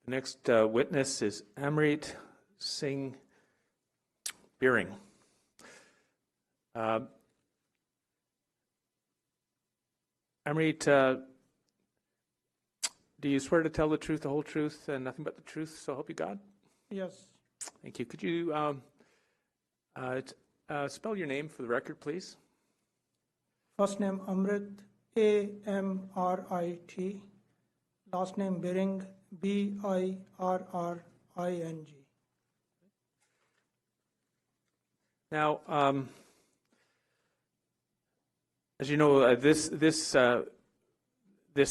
The next witness is Amrit Singh Birring. Amrit, do you swear to tell the truth, the whole truth, and nothing but the truth, so help you God? Yes. Thank you. Could you spell your name for the record, please? First name Amrit, A-M-R-I-T. Last name Birring, B-I-R-R-I-N-G. Now, as you know, this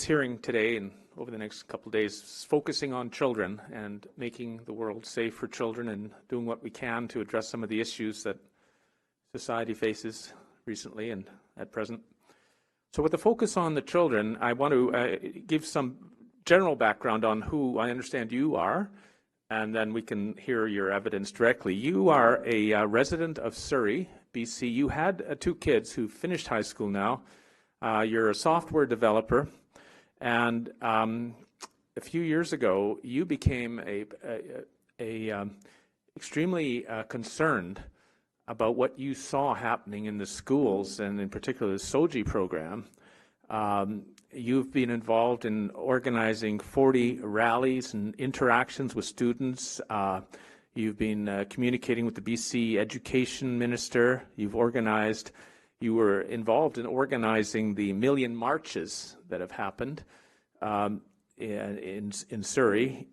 hearing today and over the next couple of days is focusing on children and making the world safe for children and doing what we can to address some of the issues that society faces recently and at present. So with the focus on the children, I want to give some general background on who I understand you are, and then we can hear your evidence directly. You are a resident of Surrey, BC. You had 2 kids who finished high school now. You're a software developer, and a few years ago, you became extremely concerned about what you saw happening in the schools, and in particular the SOGI program. You've been involved in organizing 40 rallies and interactions with students. You've been communicating with the BC Education Minister. You were involved in organizing the million marches that have happened in Surrey.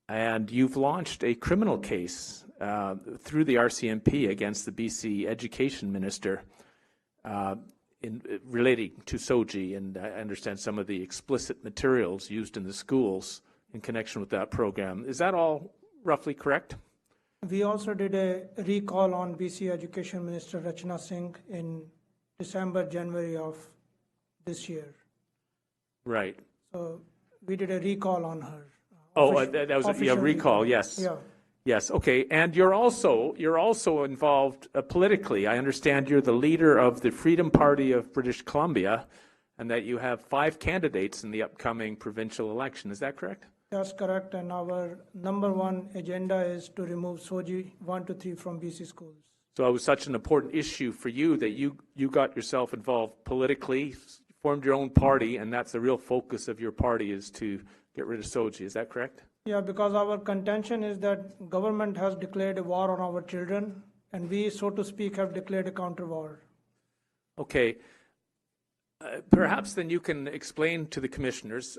And you've launched a criminal case through the RCMP against the BC Education Minister relating to SOGI, and I understand some of the explicit materials used in the schools in connection with that program. Is that all roughly correct? We also did a recall on BC Education Minister Rachna Singh in December, January of this year. Right. So we did a recall on her. That was a recall, yes. Yeah. Yes, okay. And you're also involved politically. I understand you're the leader of the Freedom Party of British Columbia, and that you have 5 candidates in the upcoming provincial election. Is that correct? That's correct. And our number 1 agenda is to remove SOGI 1 to 3 from BC schools. So it was such an important issue for you that you got yourself involved politically, formed your own party, and that's the real focus of your party, is to get rid of SOGI. Is that correct? Yeah, because our contention is that government has declared a war on our children, and we, so to speak, have declared a counter war. Okay. Perhaps then you can explain to the commissioners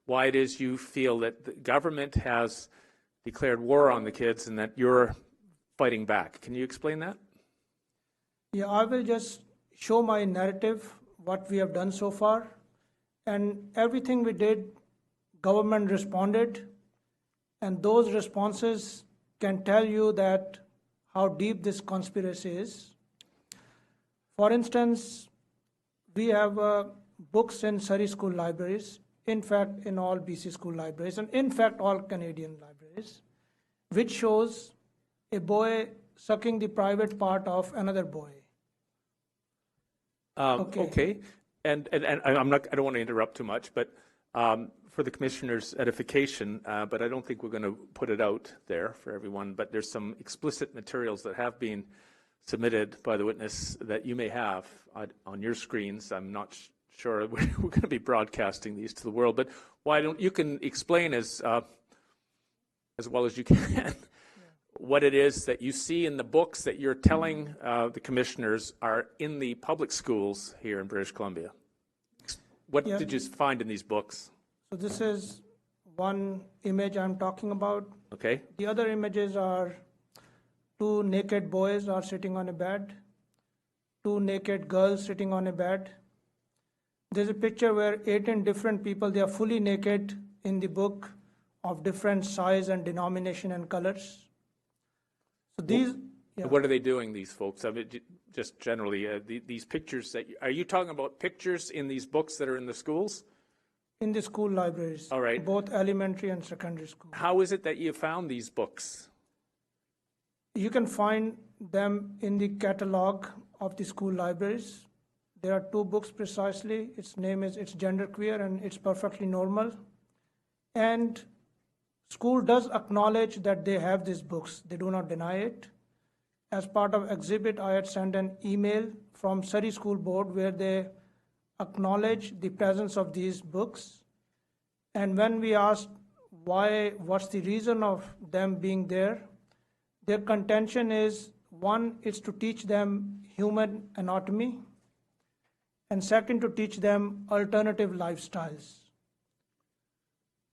why it is you feel that the government has declared war on the kids and that you're fighting back. Can you explain that? Yeah, I will just show my narrative, what we have done so far, and everything we did, government responded, and those responses can tell you that how deep this conspiracy is. For instance, we have books in Surrey school libraries, in fact in all BC school libraries, and in fact all Canadian libraries, which shows a boy sucking the private part of another boy. Okay. And I don't want to interrupt too much, but for the commissioner's edification, but I don't think we're going to put it out there for everyone, but there's some explicit materials that have been submitted by the witness that you may have on your screens. I'm not sure we're going to be broadcasting these to the world, but why don't you can explain as well as you can what it is that you see in the books that you're telling the commissioners are in the public schools here in British Columbia. What did you find in these books? So this is one image I'm talking about. Okay. The other images are 2 naked boys are sitting on a bed, 2 naked girls sitting on a bed. There's a picture where 18 different people, they are fully naked in the book, of different size and denomination and colors. So these... Yeah. What are they doing, these folks? I mean, just generally, these pictures are you talking about pictures in these books that are in the schools? In the school libraries. All right. Both elementary and secondary school. How is it that you found these books? You can find them in the catalog of the school libraries. There are 2 books precisely. Its name is It's Genderqueer and It's Perfectly Normal. And school does acknowledge that they have these books. They do not deny it. As part of exhibit, I had sent an email from Surrey School Board where they acknowledge the presence of these books. And when we asked what's the reason of them being there, their contention is, one, is to teach them human anatomy, and second, to teach them alternative lifestyles.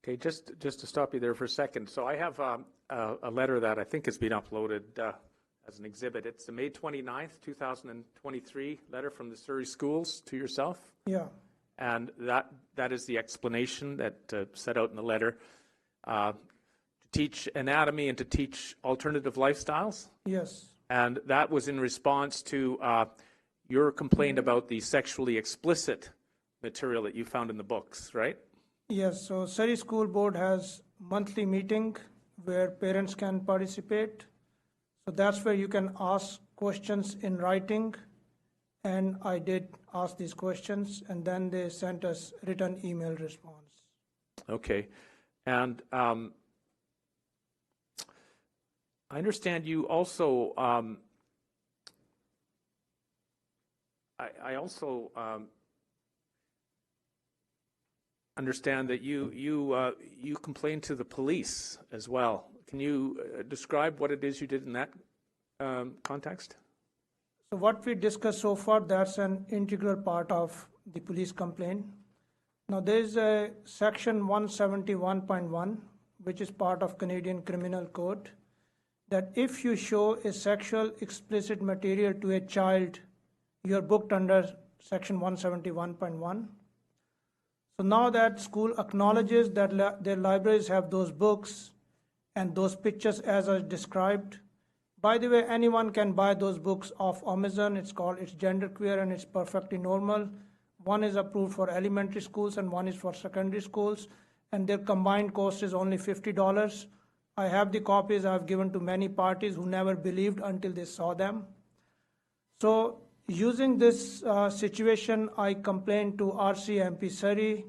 Okay, just to stop you there for a second. So I have a letter that I think has been uploaded as an exhibit. It's the May 29th, 2023 letter from the Surrey schools to yourself. Yeah. And that is the explanation that set out in the letter. To teach anatomy and to teach alternative lifestyles. Yes. And that was in response to your complaint about the sexually explicit material that you found in the books, right? Yes, so Surrey School Board has monthly meeting where parents can participate. So that's where you can ask questions in writing. And I did ask these questions, and then they sent us written email response. Okay. And I understand you also, I also understand that you complained to the police as well. Can you describe what it is you did in that context? So what we discussed so far, that's an integral part of the police complaint. Now there is a section 171.1, which is part of Canadian Criminal Code, that if you show a sexual explicit material to a child, you're booked under section 171.1. So now that school acknowledges that their libraries have those books and those pictures as I described. By the way, anyone can buy those books off Amazon. It's genderqueer and it's perfectly normal. One is approved for elementary schools and one is for secondary schools, and their combined cost is only $50. I have the copies I've given to many parties who never believed until they saw them. So using this situation, I complained to RCMP Surrey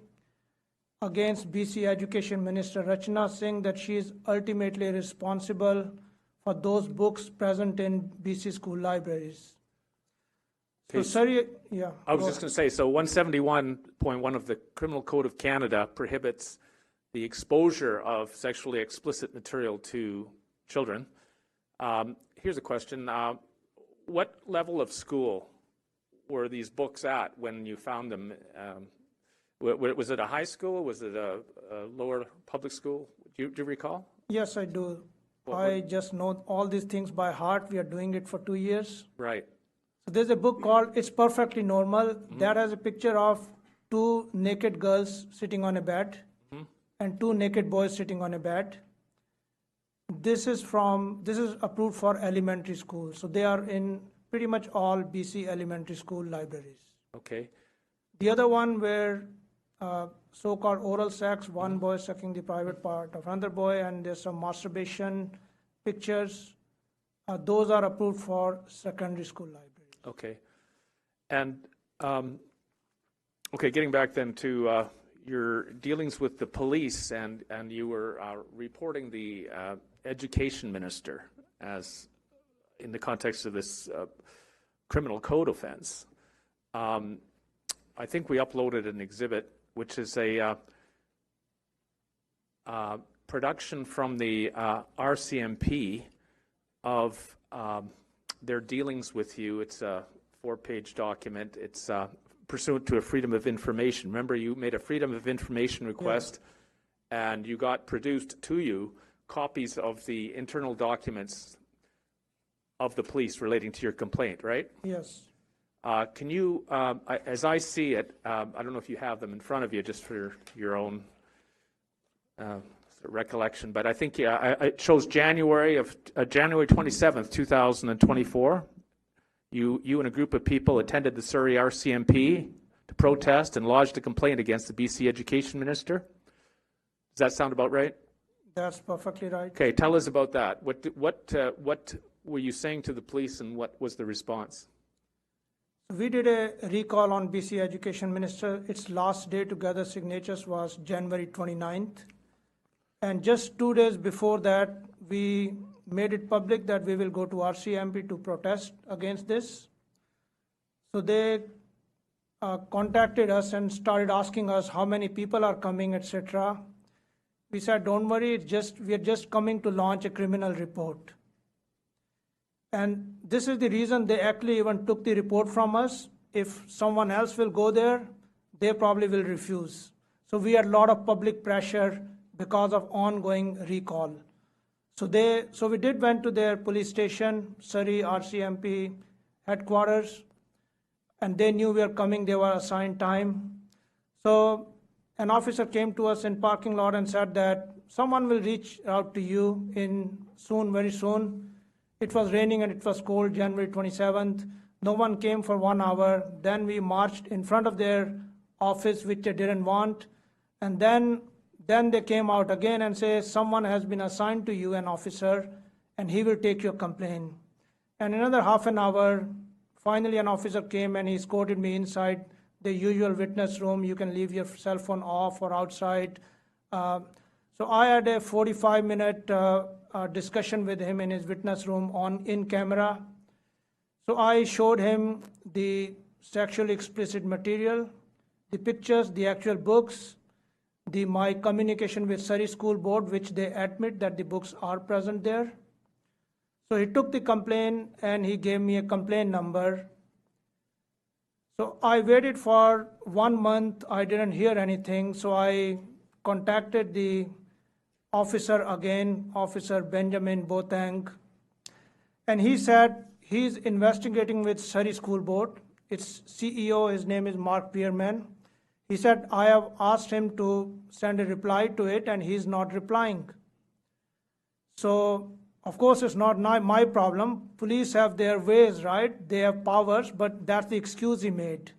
against BC Education Minister Rachna, saying that she is ultimately responsible for those books present in BC school libraries. Okay. So Surrey, yeah. I was just going to say, so 171.1 of the Criminal Code of Canada prohibits the exposure of sexually explicit material to children. Here's a question. What level of school were these books at when you found them? Was it a high school? Was it a lower public school? Do you recall? Yes, I do. I just know all these things by heart. We are doing it for 2 years. Right. So there's a book called It's Perfectly Normal. That has a picture of 2 naked girls sitting on a bed and 2 naked boys sitting on a bed. This is approved for elementary school. So they are in pretty much all BC elementary school libraries. Okay. The other one where so-called oral sex, one boy sucking the private part of another boy, and there's some masturbation pictures. Those are approved for secondary school libraries. Okay. And, okay, getting back then to your dealings with the police, and you were reporting the education minister as in the context of this criminal code offense. I think we uploaded an exhibit, which is a production from the RCMP of their dealings with you. It's a 4-page document. It's pursuant to a Freedom of Information. Remember, you made a Freedom of Information request, and you got produced to you copies of the internal documents of the police relating to your complaint, right? Yes. Can you, as I see it, I don't know if you have them in front of you just for your own recollection, but I think it shows January 27th, 2024. You and a group of people attended the Surrey RCMP to protest and lodged a complaint against the BC Education Minister. Does that sound about right? That's perfectly right. Okay, tell us about that. What were you saying to the police, and what was the response? We did a recall on BC Education Minister. Its last day to gather signatures was January 29th. And just 2 days before that, we made it public that we will go to RCMP to protest against this. So they contacted us and started asking us how many people are coming, etc. We said, don't worry, we are just coming to launch a criminal report. And this is the reason they actually even took the report from us. If someone else will go there, they probably will refuse. So we had a lot of public pressure because of ongoing recall. So we went to their police station, Surrey RCMP headquarters, and they knew we were coming. They were assigned time. So an officer came to us in parking lot and said that someone will reach out to you very soon. It was raining and it was cold, January 27th. No one came for 1 hour. Then we marched in front of their office, which they didn't want. And then they came out again and say, someone has been assigned to you, an officer, and he will take your complaint. And another half an hour, finally an officer came and he escorted me inside the usual witness room. You can leave your cell phone off or outside. So I had a 45-minute discussion with him in his witness room in camera. So I showed him the sexually explicit material, the pictures, the actual books, my communication with Surrey School Board, which they admit that the books are present there. So he took the complaint and he gave me a complaint number. So I waited for 1 month. I didn't hear anything. So I contacted the officer again, Officer Benjamin Boateng, and he said he's investigating with Surrey School Board. Its CEO, his name is Amrit Birring. He said, I have asked him to send a reply to it and he's not replying. So, of course, it's not my problem. Police have their ways, right? They have powers, but that's the excuse he made.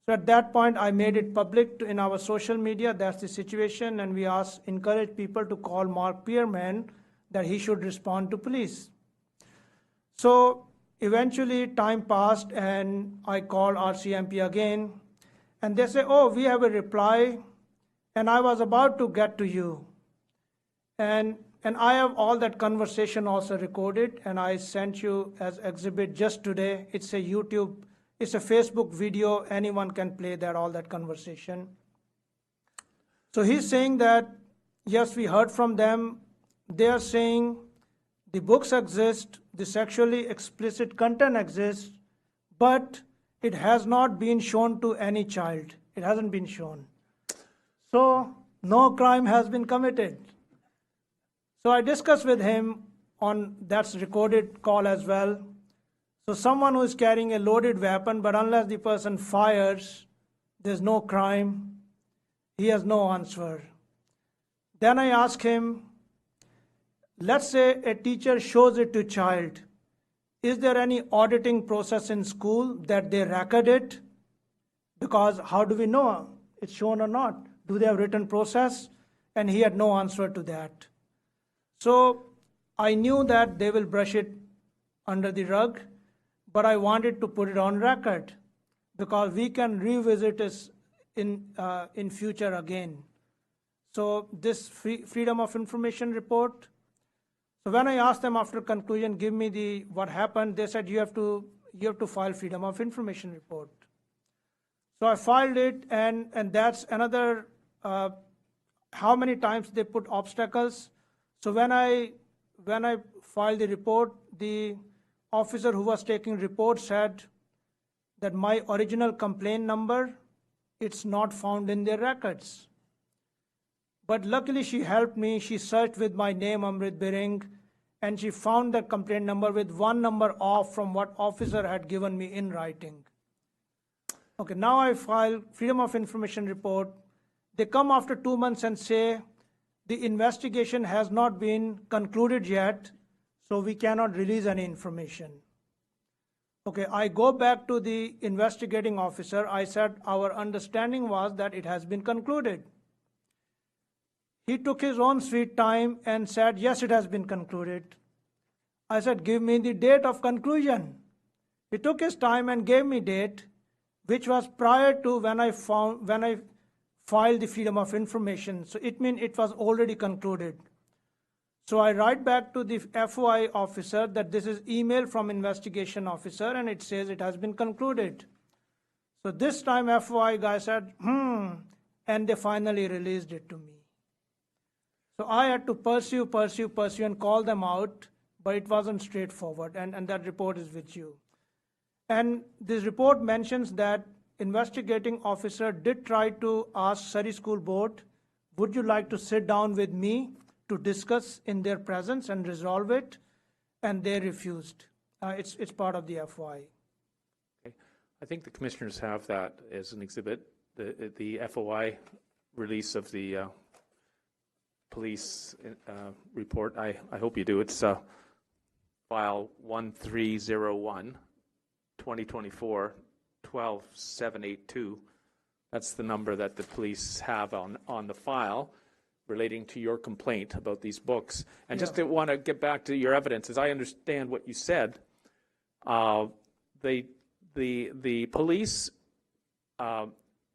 So at that point, I made it public in our social media. That's the situation, and we encourage people to call Amrit Birring that he should respond to police. So eventually, time passed, and I called RCMP again, and they say, "Oh, we have a reply, and I was about to get to you." And I have all that conversation also recorded, and I sent you as exhibit just today. It's a Facebook video. Anyone can play all that conversation. So he's saying that, yes, we heard from them. They are saying the books exist, the sexually explicit content exists, but it has not been shown to any child. It hasn't been shown. So no crime has been committed. So I discussed with him on that recorded call as well. So someone who is carrying a loaded weapon, but unless the person fires, there's no crime. He has no answer. Then I asked him, let's say a teacher shows it to a child. Is there any auditing process in school that they record it? Because how do we know it's shown or not? Do they have written process? And he had no answer to that. So I knew that they will brush it under the rug, but I wanted to put it on record because we can revisit this in future again. So this Freedom of Information report. So when I asked them after conclusion, give me what happened, they said you have to file Freedom of Information report. So I filed it, and that's another. How many times they put obstacles? So when I filed the report, the officer who was taking report said that my original complaint number, it's not found in their records. But luckily she helped me. She searched with my name, Amrit Birring, and she found that complaint number with one number off from what officer had given me in writing. Okay, now I file Freedom of Information report. They come after 2 months and say, the investigation has not been concluded yet, so we cannot release any information. Okay, I go back to the investigating officer. I said, our understanding was that it has been concluded. He took his own sweet time and said, yes, it has been concluded. I said, give me the date of conclusion. He took his time and gave me date, which was prior to when I filed the Freedom of Information. So it means it was already concluded. So I write back to the FOI officer that this is email from investigation officer and it says it has been concluded. So this time FOI guy said, and they finally released it to me. So I had to pursue and call them out, but it wasn't straightforward, and that report is with you. And this report mentions that investigating officer did try to ask Surrey School Board, would you like to sit down with me to discuss in their presence and resolve it? And they refused. It's part of the FOI. Okay. I think the commissioners have that as an exhibit, the FOI release of the police report. I hope you do. It's file 1301, 2024, 12782. That's the number that the police have on the file relating to your complaint about these books. And just to want to get back to your evidence, as I understand what you said, the police,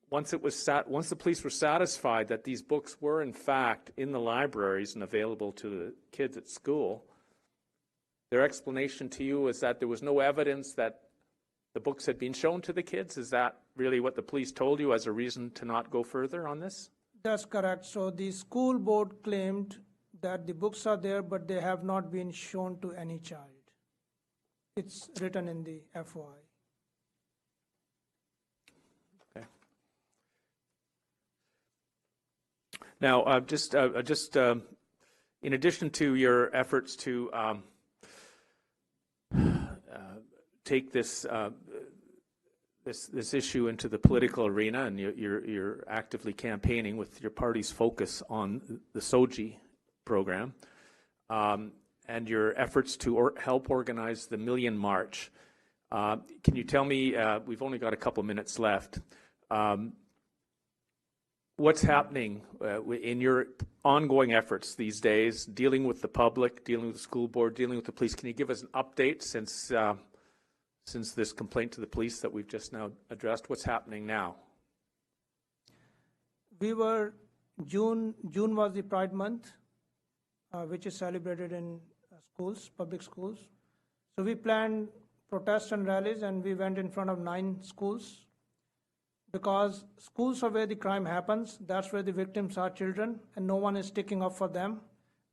once the police were satisfied that these books were in fact in the libraries and available to the kids at school, their explanation to you is that there was no evidence that the books had been shown to the kids. Is that really what the police told you as a reason to not go further on this? That's correct. So the school board claimed that the books are there, but they have not been shown to any child. It's written in the FOI. Okay. Now, just in addition to your efforts to take this this issue into the political arena, and you're actively campaigning with your party's focus on the SOGI program, and your efforts to help organize the Million March. Can you tell me, we've only got a couple minutes left, what's happening in your ongoing efforts these days, dealing with the public, dealing with the school board, dealing with the police? Can you give us an update since this complaint to the police that we've just now addressed? What's happening now? June was the Pride Month, which is celebrated in schools, public schools. So we planned protests and rallies, and we went in front of 9 schools, because schools are where the crime happens. That's where the victims are children, and no one is sticking up for them.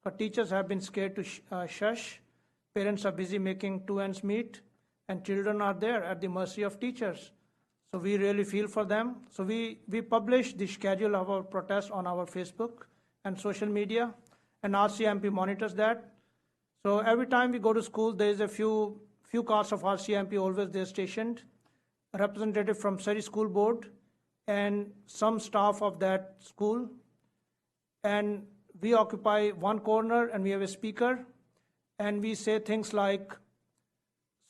But teachers have been scared to shush. Parents are busy making 2 ends meet, and children are there at the mercy of teachers. So we really feel for them. So we publish the schedule of our protest on our Facebook and social media, and RCMP monitors that. So every time we go to school, there is a few cars of RCMP always there stationed, a representative from Surrey School Board, and some staff of that school. And we occupy one corner, and we have a speaker, and we say things like,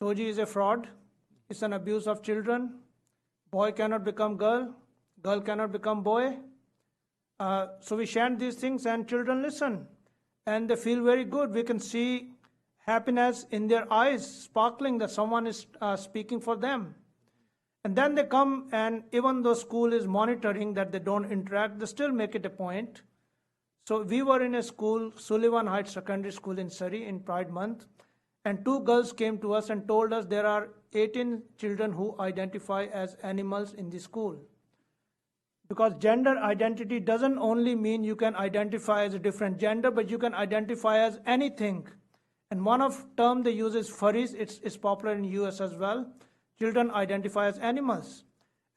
SOGI is a fraud, it's an abuse of children, boy cannot become girl, girl cannot become boy. So we chant these things, and children listen, and they feel very good. We can see happiness in their eyes, sparkling that someone is speaking for them. And then they come, and even though school is monitoring that they don't interact, they still make it a point. So we were in a school, Sullivan Heights Secondary School in Surrey, in Pride Month, and 2 girls came to us and told us there are 18 children who identify as animals in the school. Because gender identity doesn't only mean you can identify as a different gender, but you can identify as anything. And one of term they use is furries. It's popular in US as well. Children identify as animals,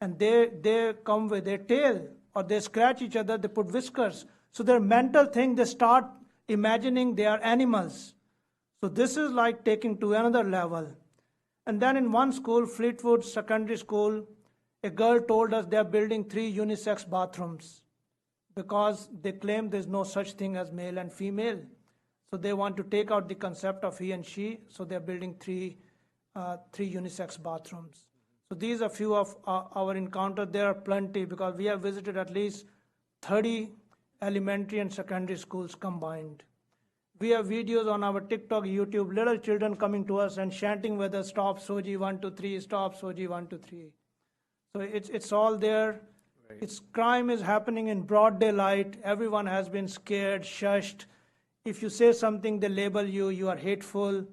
and they come with their tail, or they scratch each other, they put whiskers. So their mental thing, they start imagining they are animals. So this is like taking to another level. And then in one school, Fleetwood Secondary School, a girl told us they are building 3 unisex bathrooms because they claim there's no such thing as male and female. So they want to take out the concept of he and she, so they're building 3 unisex bathrooms. So these are few of our encounters. There are plenty, because we have visited at least 30 elementary and secondary schools combined. We have videos on our TikTok, YouTube, little children coming to us and chanting whether stop SOGI 1, 2, 3, stop SOGI 1, 2, 3. So it's all there. It's crime is happening in broad daylight. Everyone has been scared, shushed. If you say something, they label you, you are hateful.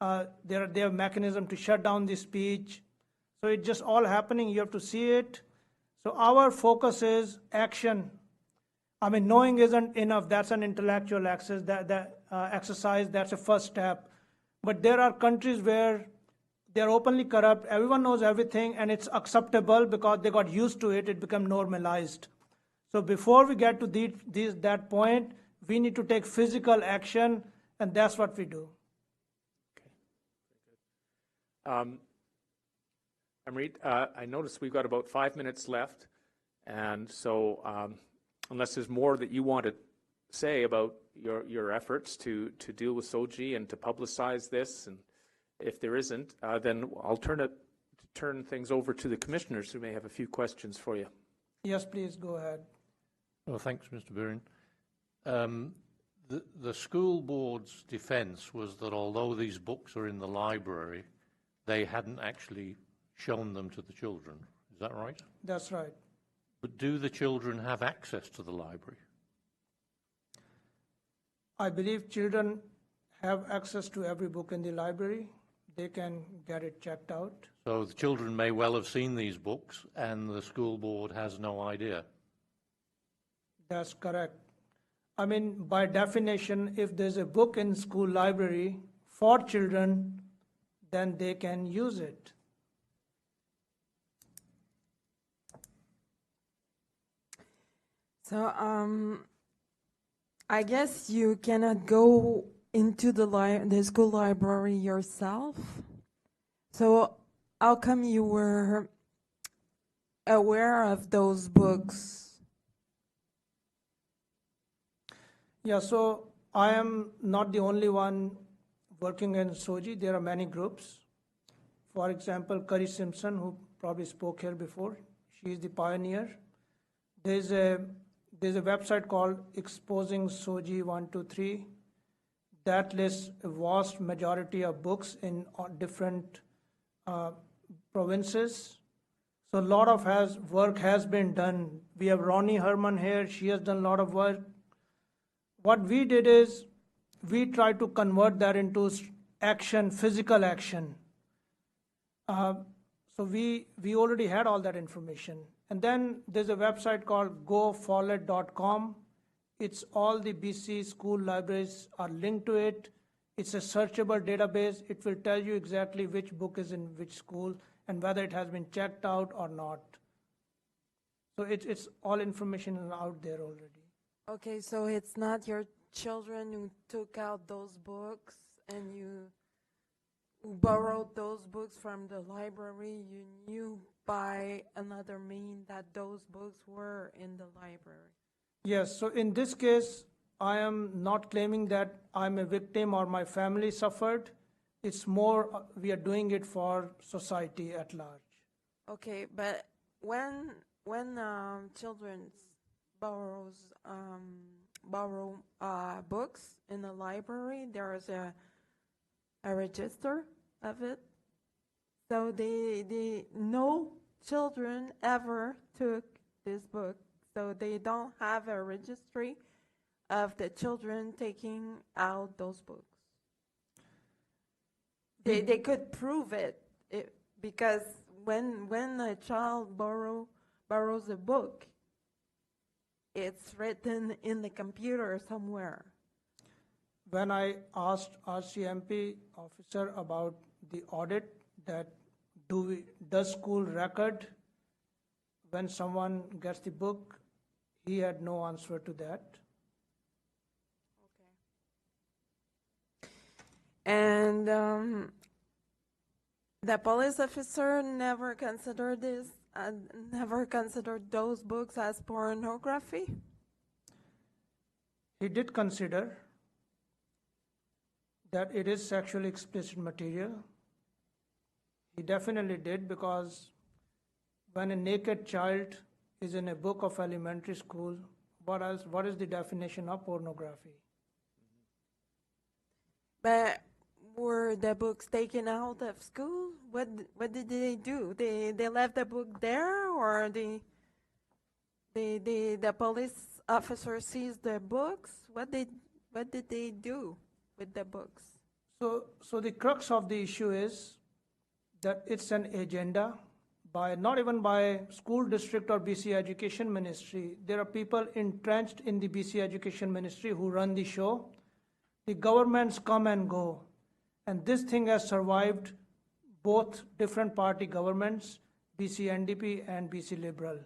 They have mechanism to shut down the speech. So it's just all happening. You have to see it. So our focus is action. I mean, knowing isn't enough. That's an intellectual exercise. That's a first step. But there are countries where they're openly corrupt. Everyone knows everything, and it's acceptable because they got used to it. It became normalized. So before we get to that point, we need to take physical action, and that's what we do. Amrit, I noticed we've got about 5 minutes left, and so unless there's more that you want to say about your efforts to deal with SOGI and to publicize this, and if there isn't, then I'll turn things over to the commissioners who may have a few questions for you. Yes, please go ahead. Well, thanks, Mr. Birring. The school board's defence was that although these books are in the library, they hadn't actually shown them to the children. Is that right? That's right. But do the children have access to the library? I believe children have access to every book in the library. They can get it checked out. So the children may well have seen these books and the school board has no idea. That's correct. I mean, by definition, if there's a book in school library for children, then they can use it. So I guess you cannot go into the school library yourself. So how come you were aware of those books? Yeah, so I am not the only one working in SOGI. There are many groups. For example, Curry Simpson, who probably spoke here before, she is the pioneer. There's a website called Exposing SOGI 123 that lists a vast majority of books in different provinces. So a lot of work has been done. We have Ronnie Herman here. She has done a lot of work. What we did is we tried to convert that into action, physical action. So we already had all that information. And then there's a website called goforlet.com. It's all the BC school libraries are linked to it. It's a searchable database. It will tell you exactly which book is in which school and whether it has been checked out or not. So it's all information is out there already. Okay, so it's not your children who took out those books and you borrowed those books from the library. You knew by another means that those books were in the library. Yes, so in this case, I am not claiming that I'm a victim or my family suffered. It's more we are doing it for society at large. Okay, but when children borrow books in the library, there is a register of it. So they no children ever took this book. So they don't have a registry of the children taking out those books. They could prove it because when a child borrows a book, it's written in the computer somewhere. When I asked RCMP officer about the audit, that does school record when someone gets the book, he had no answer to that. Okay. And the police officer never considered this, never considered those books as pornography? He did consider that it is sexually explicit material. He definitely did, because when a naked child is in a book of elementary school, what is the definition of pornography? But were the books taken out of school? What did they do? They left the book there, or they? The police officer sees the books. What did they do with the books? So the crux of the issue is that it's an agenda by, not even by school district or BC Education Ministry. There are people entrenched in the BC Education Ministry who run the show. The governments come and go. And this thing has survived both different party governments, BC NDP and BC Liberal.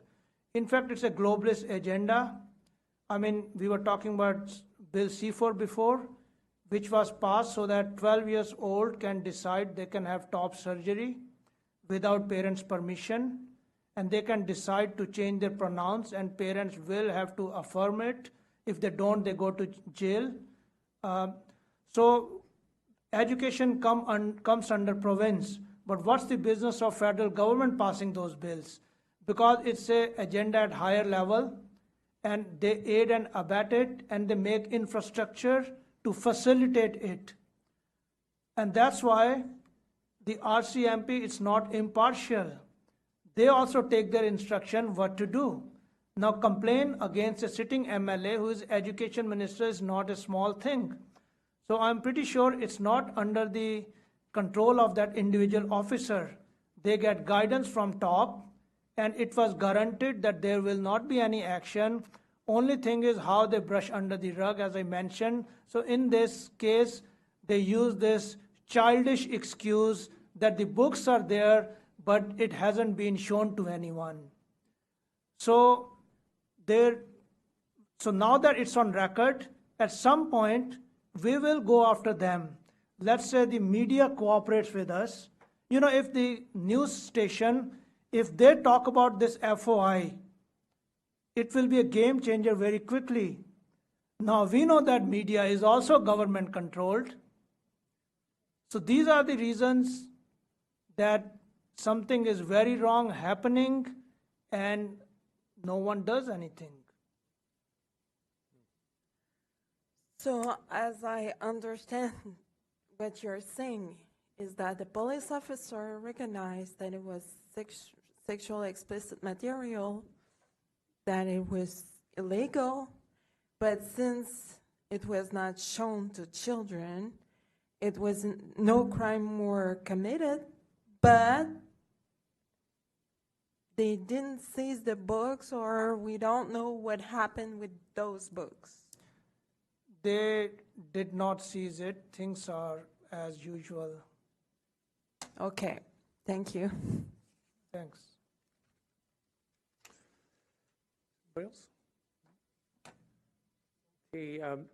In fact, it's a globalist agenda. I mean, we were talking about Bill C4 before, which was passed so that 12 years old can decide they can have top surgery without parents' permission, and they can decide to change their pronouns, and parents will have to affirm it. If they don't, they go to jail. So education comes under province, but what's the business of federal government passing those bills? Because it's an agenda at higher level, and they aid and abet it, and they make infrastructure to facilitate it. And that's why the RCMP is not impartial. They also take their instruction what to do. Now, complain against a sitting MLA who is education minister is not a small thing. So I'm pretty sure it's not under the control of that individual officer. They get guidance from top, and it was guaranteed that there will not be any action. Only thing is how they brush under the rug, as I mentioned. So in this case, they use this childish excuse that the books are there, but it hasn't been shown to anyone. So now that it's on record, at some point, we will go after them. Let's say the media cooperates with us. You know, if the news station, if they talk about this FOI, it will be a game changer very quickly. Now, we know that media is also government controlled. So these are the reasons that something is very wrong happening and no one does anything. So, as I understand what you're saying, is that the police officer recognized that it was sexual explicit material, that it was illegal, but since it was not shown to children, it was no crime were committed, but they didn't seize the books, or we don't know what happened with those books. They did not seize it. Things are as usual. Okay, thank you. Thanks. Anybody else?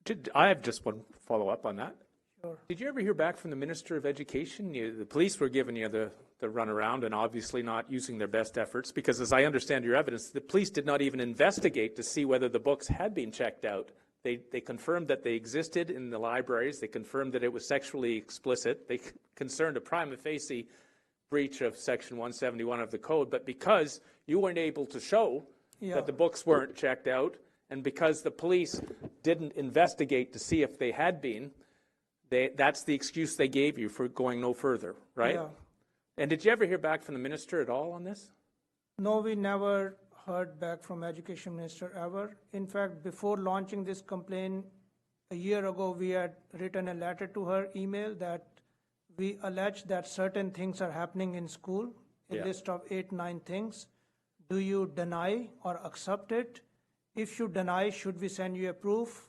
Okay, I have just one follow-up on that. Sure. Did you ever hear back from the Minister of Education? The police were giving you the runaround and obviously not using their best efforts, because as I understand your evidence, the police did not even investigate to see whether the books had been checked out. They confirmed that they existed in the libraries. They confirmed that it was sexually explicit. They concerned a prima facie breach of Section 171 of the Code, but because you weren't able to show that the books weren't checked out, and because the police didn't investigate to see if they had been, that's the excuse they gave you for going no further, right? Yeah. And did you ever hear back from the minister at all on this? No, we never heard back from Education Minister ever. In fact, before launching this complaint a year ago, we had written a letter to her email that we allege that certain things are happening in school, a list of 8-9 things. Do you deny or accept it? If you deny, should we send you a proof?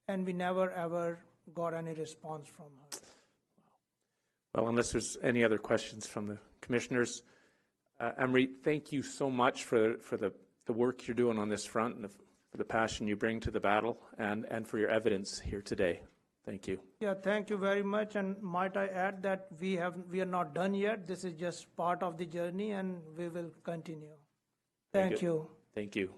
And we never ever got any response from her. Well, unless there's any other questions from the commissioners, Amrit, thank you so much for the work you're doing on this front and for the passion you bring to the battle and for your evidence here today. Thank you. Yeah, thank you very much. And might I add that we are not done yet. This is just part of the journey, and we will continue. Thank you. Thank you.